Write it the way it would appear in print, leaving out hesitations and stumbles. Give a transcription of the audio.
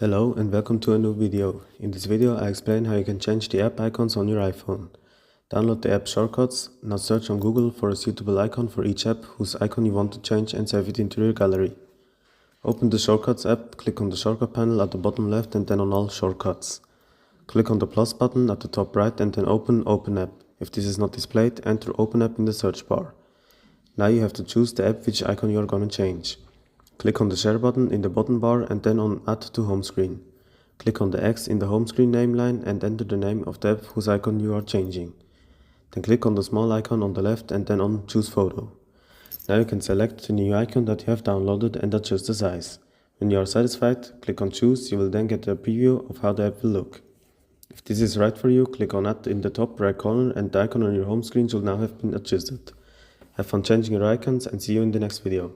Hello and welcome to a new video. In this video I explain how you can change the app icons on your iPhone. Download the app shortcuts, now search on Google for a suitable icon for each app whose icon you want to change and save it into your gallery. Open the Shortcuts app, click on the shortcut panel at the bottom left and then on all shortcuts. Click on the plus button at the top right and then open Open App. If this is not displayed, enter Open App in the search bar. Now you have to choose the app which icon you are going to change. Click on the Share button in the bottom bar and then on Add to Home Screen. Click on the X in the home screen name line and enter the name of the app whose icon you are changing. Then click on the small icon on the left and then on Choose Photo. Now you can select the new icon that you have downloaded and adjust the size. When you are satisfied, click on Choose. You will then get a preview of how the app will look. If this is right for you, click on Add in the top right corner and the icon on your home screen should now have been adjusted. Have fun changing your icons and see you in the next video.